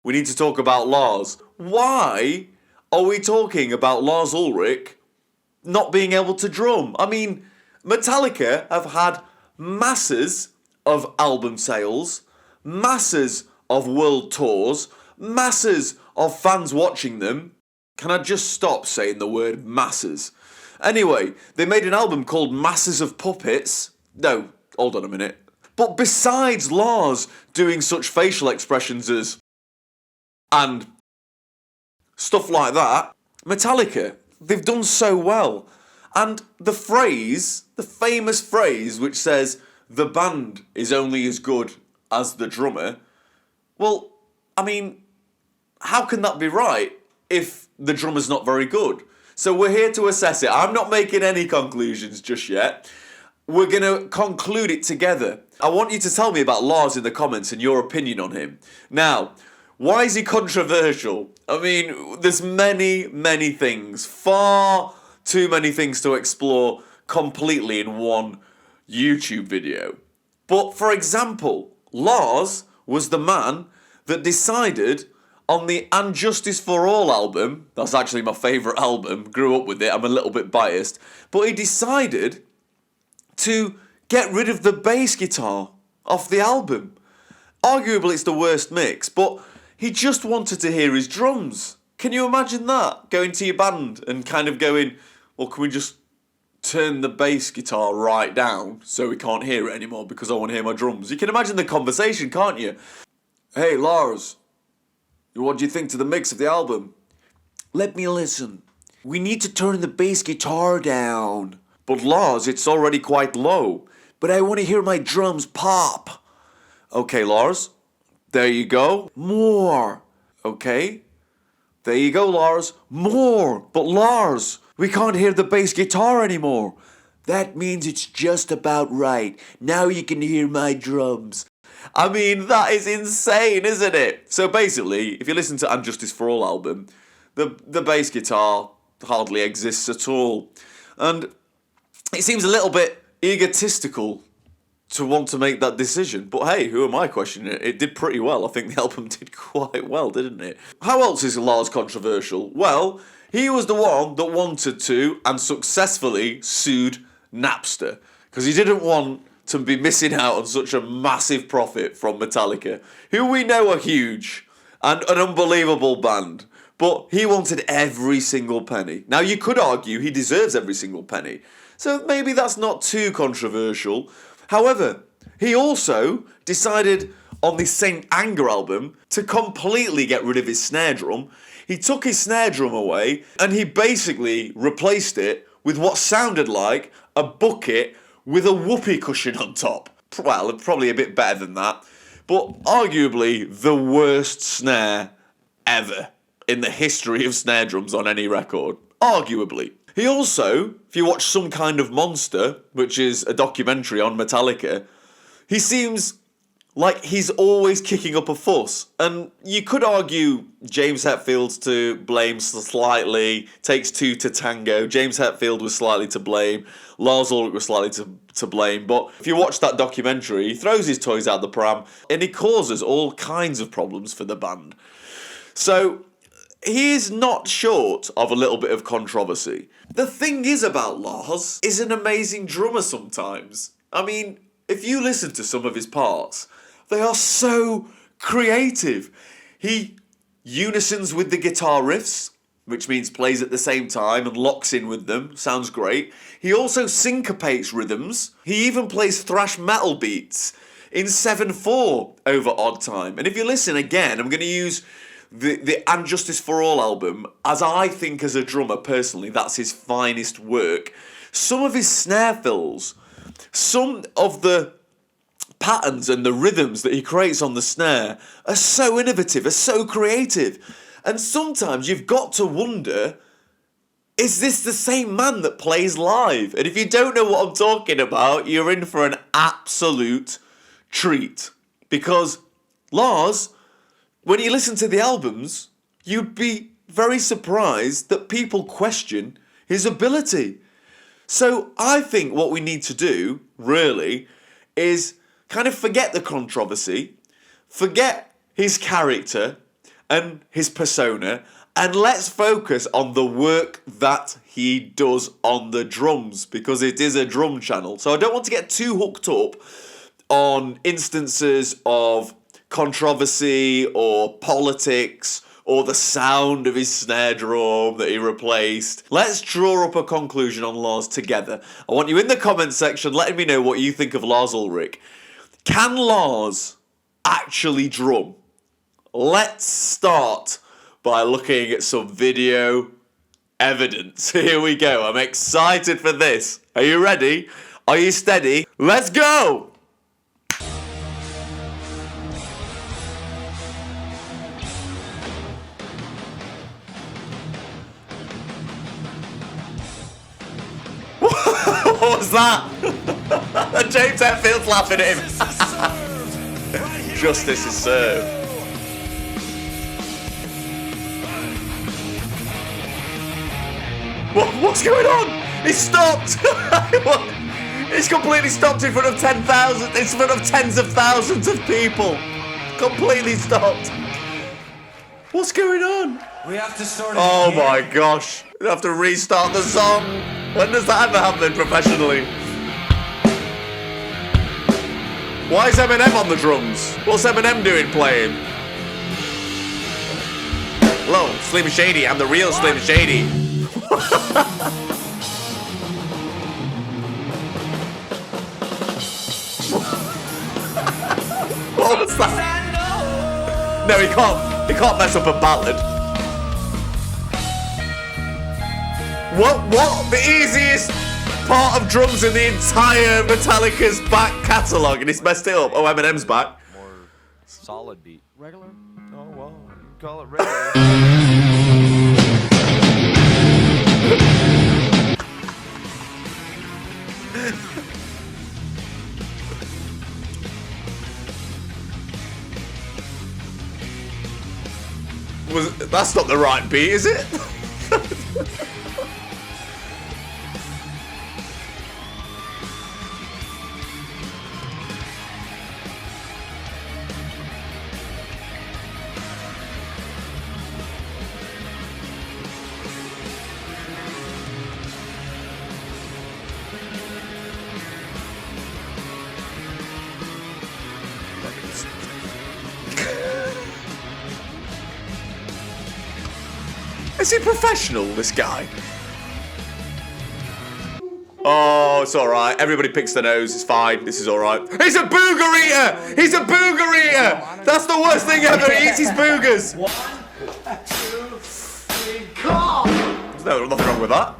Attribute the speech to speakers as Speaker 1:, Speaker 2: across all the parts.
Speaker 1: we need to talk about Lars. Why are we talking about Lars Ulrich not being able to drum? I mean, Metallica have had masses of album sales, masses of world tours, masses of fans watching them. Can I just stop saying the word masses? Anyway, they made an album called Masses of Puppets. No, hold on a minute. But besides Lars doing such facial expressions as and stuff like that, Metallica, they've done so well. And the famous phrase which says, the band is only as good as the drummer, well, I mean, how can that be right if the drummer's not very good? So we're here to assess it. I'm not making any conclusions just yet. We're going to conclude it together. I want you to tell me about Lars in the comments and your opinion on him. Now, why is he controversial? I mean, there's many things, far too many things to explore completely in one YouTube video. But for example, Lars was the man that decided on the And Justice for All album, that's actually my favourite album, grew up with it, I'm a little bit biased, but he decided to get rid of the bass guitar off the album. Arguably it's the worst mix, but he just wanted to hear his drums. Can you imagine that? Going to your band and kind of going, well, can we just turn the bass guitar right down so we can't hear it anymore because I want to hear my drums? You can imagine the conversation, can't you? Hey, Lars, what do you think to the mix of the album? Let me listen. We need to turn the bass guitar down. But Lars, it's already quite low. But I want to hear my drums pop. Okay, Lars. There you go. More. Okay. There you go, Lars. More. But Lars, we can't hear the bass guitar anymore. That means it's just about right. Now you can hear my drums. I mean, that is insane, isn't it? So basically, if you listen to And Justice for All album, the bass guitar hardly exists at all. And it seems a little bit egotistical to want to make that decision. But hey, who am I questioning it? It did pretty well. I think the album did quite well, didn't it? How else is Lars controversial? Well, he was the one that wanted to and successfully sued Napster because he didn't want to be missing out on such a massive profit from Metallica, who we know are huge and an unbelievable band. But he wanted every single penny. Now, you could argue he deserves every single penny. So maybe that's not too controversial. However, he also decided on the Saint Anger album to completely get rid of his snare drum. He took his snare drum away and he basically replaced it with what sounded like a bucket with a whoopee cushion on top. Well, probably a bit better than that. But arguably the worst snare ever in the history of snare drums on any record. Arguably. He also, if you watch Some Kind of Monster, which is a documentary on Metallica, he seems like he's always kicking up a fuss. And you could argue James Hetfield's to blame slightly, takes two to tango. James Hetfield was slightly to blame. Lars Ulrich was slightly to blame. But if you watch that documentary, he throws his toys out the pram and he causes all kinds of problems for the band. So he is not short of a little bit of controversy. The thing is about Lars, he's an amazing drummer sometimes. I mean, if you listen to some of his parts, they are so creative. He unisons with the guitar riffs, which means plays at the same time and locks in with them. Sounds great. He also syncopates rhythms. He even plays thrash metal beats in 7/4 over odd time. And if you listen again, I'm going to use the And Justice for All album, as I think as a drummer personally, that's his finest work. Some of his snare fills, some of the patterns and the rhythms that he creates on the snare are so innovative, are so creative. And sometimes you've got to wonder, is this the same man that plays live? And if you don't know what I'm talking about, you're in for an absolute treat. Because Lars, when you listen to the albums, you'd be very surprised that people question his ability. So I think what we need to do, really, is kind of forget the controversy, forget his character, and his persona, and let's focus on the work that he does on the drums, because it is a drum channel. So I don't want to get too hooked up on instances of controversy or politics or the sound of his snare drum that he replaced. Let's draw up a conclusion on Lars together. I want you in the comment section letting me know what you think of Lars Ulrich. Can Lars actually drum? Let's start by looking at some video evidence. Here we go. I'm excited for this. Are you ready? Are you steady? Let's go! What was that? James Hetfield's laughing at him. Justice is served. What's going on? He's stopped. He's completely stopped in front of 10,000. In front of tens of thousands of people. Completely stopped. What's going on?
Speaker 2: We have to start it
Speaker 1: Oh
Speaker 2: again.
Speaker 1: my gosh. We have to restart the song. When does that ever happen professionally? Why is Eminem on the drums? What's Eminem doing playing? Hello, Slim Shady. I'm the real Slim Shady. What was that? No, he can't. He can't mess up a ballad. What? The easiest part of drums in the entire Metallica's back catalogue, and he's messed it up. Oh, Eminem's back.
Speaker 3: More solid beat. Regular? Oh, well, you can call it regular.
Speaker 1: That's not the right beat, is it? Is he professional, this guy? Oh, it's alright. Everybody picks their nose. It's fine. This is alright. He's a booger eater! He's a booger eater! That's the worst thing ever. He eats his boogers.
Speaker 2: 1, 2, 3, go!
Speaker 1: There's nothing wrong with that.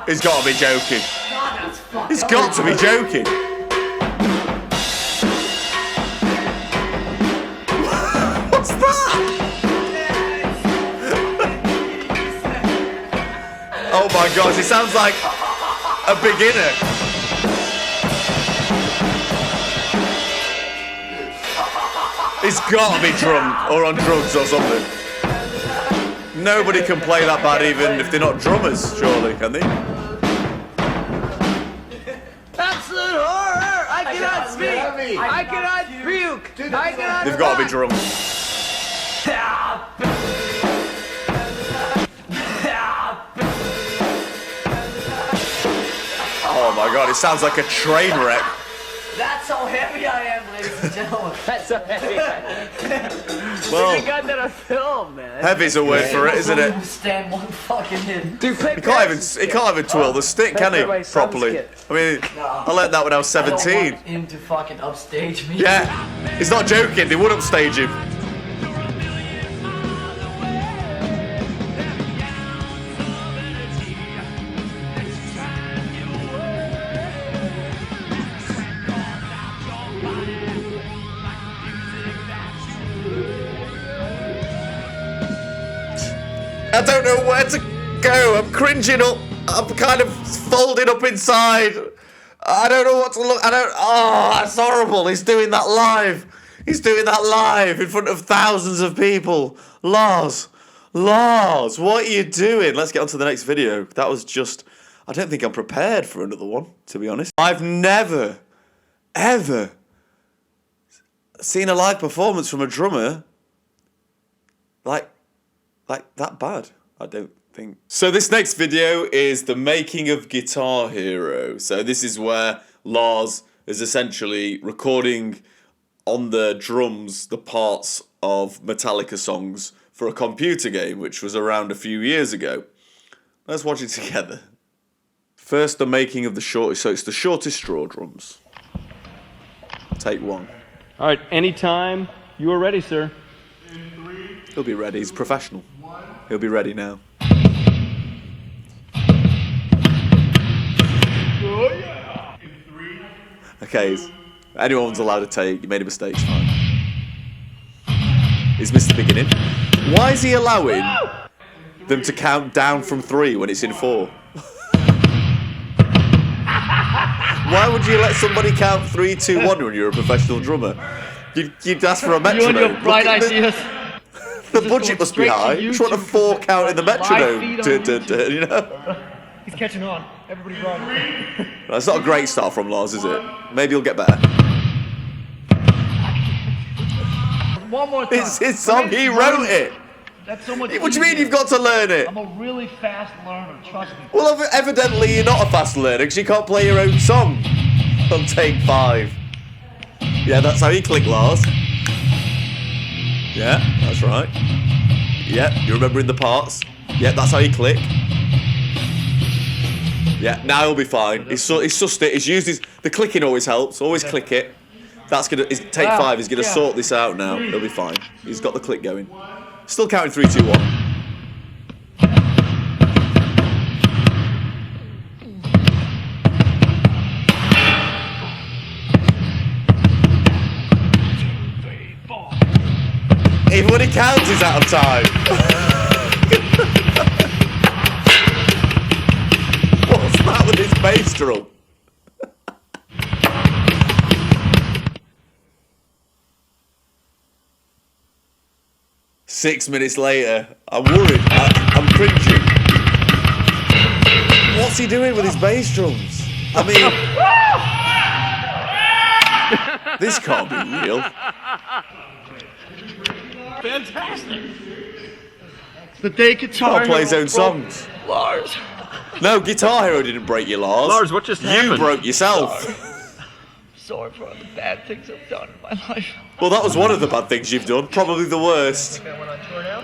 Speaker 1: He's got to be joking. He's got to be joking. What's that? Oh my gosh, he sounds like a beginner. He's got to be drunk or on drugs or something. Nobody can play that bad even if they're not drummers, surely, can they?
Speaker 4: Absolute horror! I cannot speak! I cannot puke! I cannot
Speaker 1: They've got to be drunk. Oh my god, it sounds like a train wreck.
Speaker 4: That's how heavy I am, ladies and gentlemen. That's so heavy.
Speaker 1: Well,
Speaker 4: You got that on film, man.
Speaker 1: heavy's a word for it, isn't it?
Speaker 4: Stand one fucking hit. Dude,
Speaker 1: He can't even twirl the stick, can he? Properly. I mean, I learned that when I was 17.
Speaker 4: I don't want him to fucking upstage me.
Speaker 1: Yeah, he's not joking. They would upstage him. I don't know where to go. I'm cringing up. I'm kind of folded up inside. I don't know what to look. Oh, that's horrible. He's doing that live. He's doing that live in front of thousands of people. Lars, what are you doing? Let's get on to the next video. That was just... I don't think I'm prepared for another one, to be honest. I've never, ever seen a live performance from a drummer like that bad. I don't think. So this next video is the making of Guitar Hero. So this is where Lars is essentially recording on the drums the parts of Metallica songs for a computer game, which was around a few years ago. Let's watch it together. First, the making of the shortest. So it's the shortest straw drums. Take one.
Speaker 5: All right, anytime you are ready, sir.
Speaker 1: He'll be ready. He's professional. He'll be ready now. Okay, anyone's allowed to take. You made a mistake, it's fine. He's missed the beginning. Why is he allowing them to count down from 3 when it's in 4? Why would you let somebody count 3, 2, 1 when you're a professional drummer? You'd ask for a metronome.
Speaker 4: You and your bright ideas.
Speaker 1: The budget must be high. You just want a 4 count in the metronome. You know?
Speaker 4: He's catching on. Everybody run.
Speaker 1: That's not a great start from Lars, is it? Maybe he'll get better.
Speaker 4: One more time.
Speaker 1: It's his song. He wrote it.
Speaker 4: That's so much
Speaker 1: What do you mean you've got to learn it?
Speaker 4: I'm a really fast learner, trust me.
Speaker 1: Well, evidently you're not a fast learner because you can't play your own song on take 5. Yeah, that's how you click, Lars. Yeah, that's right. Yeah, you're remembering the parts. Yeah, that's how you click. Yeah, now he'll be fine. He's sussed it. He's used the clicking always helps. Always click it. That's gonna take 5. He's gonna sort this out now. He'll be fine. He's got the click going. Still counting 3, 2, 1. Even when he counts, he's out of time. What's that with his bass drum? Six minutes later, I'm worried. I'm cringing. What's he doing with his bass drums? I mean, this can't be real.
Speaker 4: Fantastic. The day Guitar
Speaker 1: Can't play his
Speaker 4: Hero
Speaker 1: own songs.
Speaker 4: Lars.
Speaker 1: No, Guitar Hero didn't break you, Lars.
Speaker 5: Lars, what just happened?
Speaker 1: You broke yourself.
Speaker 4: Sorry for all the bad things I've done in my life.
Speaker 1: Well, that was one of the bad things you've done. Probably the worst.
Speaker 4: That one on tour now?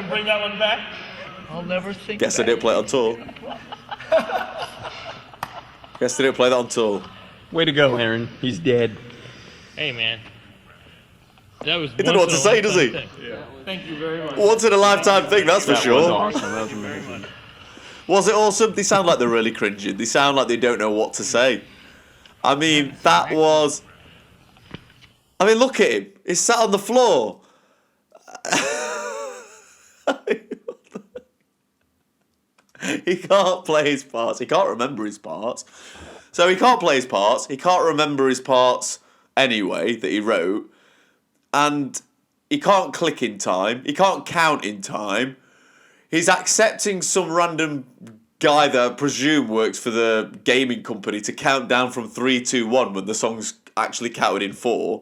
Speaker 4: Bring that one back? I'll never think
Speaker 1: Guess I
Speaker 4: back.
Speaker 1: didn't play it on tour. Guess they didn't play that on tour.
Speaker 5: Way to go, Aaron. He's dead.
Speaker 6: Hey, man. That was
Speaker 1: He doesn't know what to say, does he?
Speaker 6: Thank you very much.
Speaker 1: Once in a lifetime thing, that's for
Speaker 5: That was
Speaker 1: sure.
Speaker 5: awesome. That was amazing.
Speaker 1: Was it awesome? They sound like they're really cringing. They sound like they don't know what to say. I mean, that was... I mean, look at him. He's sat on the floor. He can't play his parts. He can't remember his parts. So he can't play his parts. He can't remember his parts anyway that he wrote. And he can't click in time. He can't count in time. He's accepting some random guy that I presume works for the gaming company to count down from 3, 2, 1 when the song's actually counted in 4.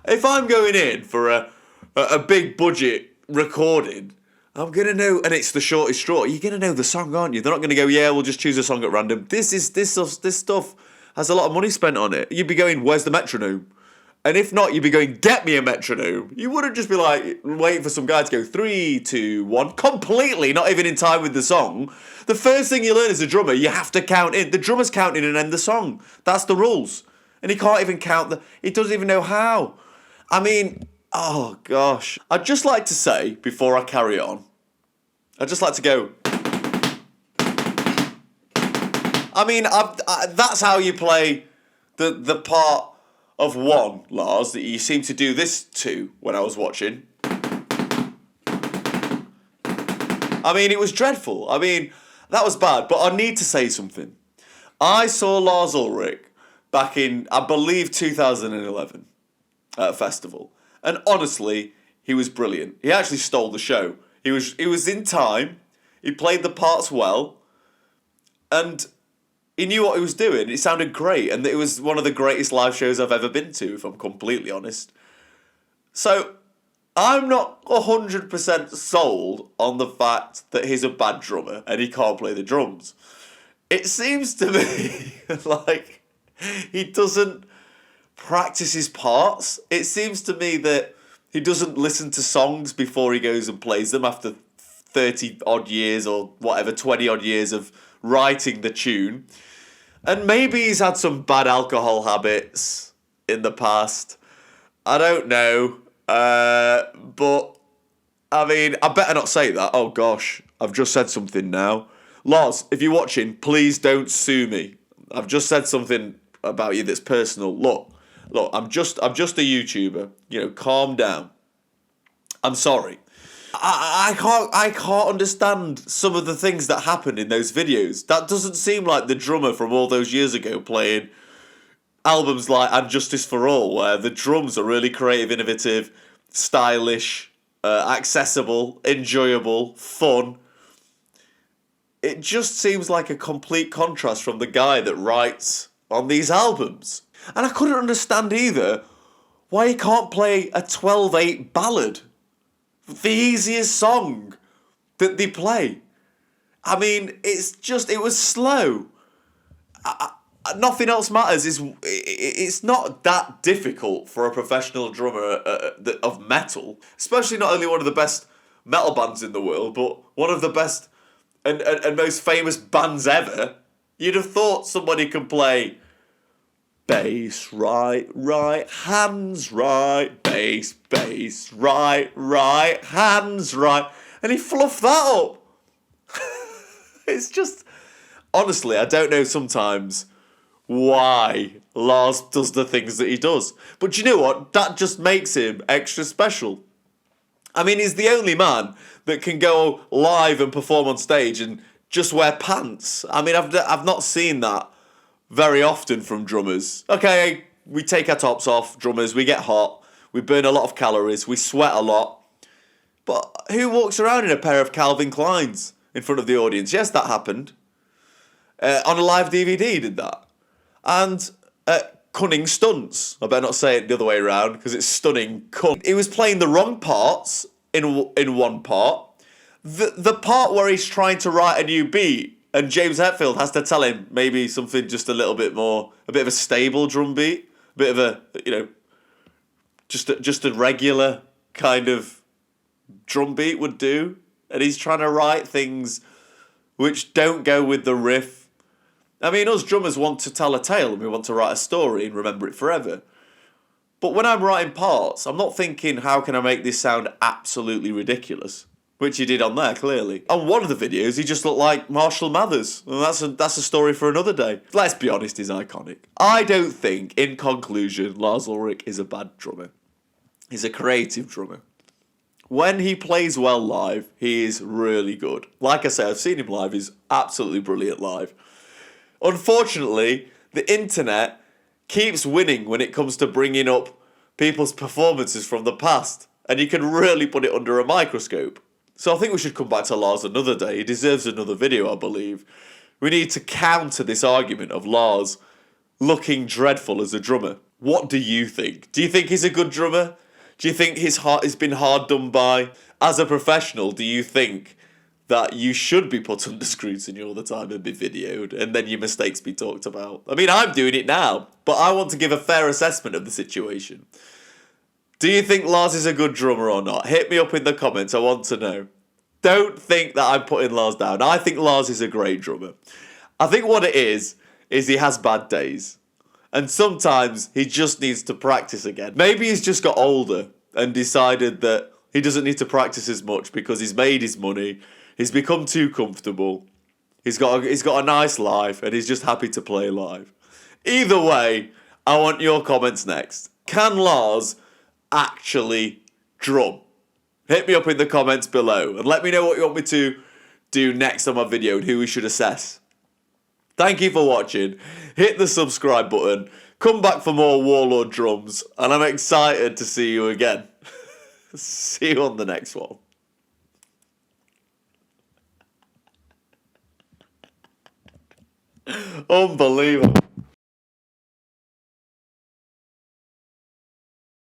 Speaker 1: If I'm going in for a big budget recording, I'm going to know, and it's the shortest straw, you're going to know the song, aren't you? They're not going to go, yeah, we'll just choose a song at random. This stuff has a lot of money spent on it. You'd be going, where's the metronome? And if not, you'd be going, get me a metronome. You wouldn't just be like, waiting for some guy to go 3, 2, 1, completely, not even in time with the song. The first thing you learn as a drummer, you have to count in. The drummer's counting and end the song. That's the rules. And he can't even count he doesn't even know how. I mean, oh gosh. I'd just like to say, before I carry on, I'd just like to go, I mean, that's how you play the part of 1, Lars, that you seem to do this to when I was watching. I mean, it was dreadful. I mean, that was bad, but I need to say something. I saw Lars Ulrich back in, I believe, 2011 at a festival. And honestly, he was brilliant. He actually stole the show. He was in time. He played the parts well. And he knew what he was doing. It sounded great, and it was one of the greatest live shows I've ever been to, if I'm completely honest. So, I'm not 100% sold on the fact that he's a bad drummer and he can't play the drums. It seems to me like he doesn't practice his parts. It seems to me that he doesn't listen to songs before he goes and plays them after 30 odd years or whatever, 20 odd years of writing the tune. And maybe he's had some bad alcohol habits in the past. I don't know. But, I mean, I better not say that. Oh gosh, I've just said something now. Lars, if you're watching, please don't sue me. I've just said something about you that's personal. Look, I'm just a YouTuber. You know, calm down. I'm sorry. I can't understand some of the things that happened in those videos. That doesn't seem like the drummer from all those years ago playing albums like And Justice for All, where the drums are really creative, innovative, stylish, accessible, enjoyable, fun. It just seems like a complete contrast from the guy that writes on these albums. And I couldn't understand either why he can't play a 12/8 ballad. The easiest song that they play. I mean, it was slow. Nothing else matters. It's not that difficult for a professional drummer of metal, especially not only one of the best metal bands in the world, but one of the best and most famous bands ever. You'd have thought somebody could play bass, right, hands, right, bass, right, hands, right, and he fluffed that up. It's just, honestly, I don't know sometimes why Lars does the things that he does. But you know what? That just makes him extra special. I mean, he's the only man that can go live and perform on stage and just wear pants. I mean, I've not seen that very often from drummers. Okay, we take our tops off, drummers, we get hot, we burn a lot of calories, we sweat a lot. But who walks around in a pair of Calvin Kleins in front of the audience? Yes, that happened. On a live DVD, he did that. And cunning stunts. I better not say it the other way around because it's stunning. He was playing the wrong parts in one part. The part where he's trying to write a new beat and James Hetfield has to tell him maybe something just a little bit more, a bit of a stable drum beat, a bit of a, you know, just a regular kind of drum beat would do. And he's trying to write things which don't go with the riff. I mean, us drummers want to tell a tale and we want to write a story and remember it forever. But when I'm writing parts, I'm not thinking, how can I make this sound absolutely ridiculous? Which he did on there, clearly. On one of the videos, he just looked like Marshall Mathers. And that's a story for another day. Let's be honest, he's iconic. I don't think, in conclusion, Lars Ulrich is a bad drummer. He's a creative drummer. When he plays well live, he is really good. Like I say, I've seen him live. He's absolutely brilliant live. Unfortunately, the internet keeps winning when it comes to bringing up people's performances from the past. And you can really put it under a microscope. So I think we should come back to Lars another day. He deserves another video, I believe. We need to counter this argument of Lars looking dreadful as a drummer. What do you think? Do you think he's a good drummer? Do you think his heart has been hard done by? As a professional, do you think that you should be put under scrutiny all the time and be videoed and then your mistakes be talked about? I mean, I'm doing it now, but I want to give a fair assessment of the situation. Do you think Lars is a good drummer or not? Hit me up in the comments, I want to know. Don't think that I'm putting Lars down. I think Lars is a great drummer. I think what it is he has bad days. And sometimes he just needs to practice again. Maybe he's just got older and decided that he doesn't need to practice as much because he's made his money, he's become too comfortable, he's got a nice life and he's just happy to play live. Either way, I want your comments next. Can Lars actually drum? Hit me up in the comments below and let me know what you want me to do next on my video and who we should assess. Thank you for watching. Hit the subscribe button. Come back for more Warlord drums and I'm excited to see you again. See you on the next one. Unbelievable.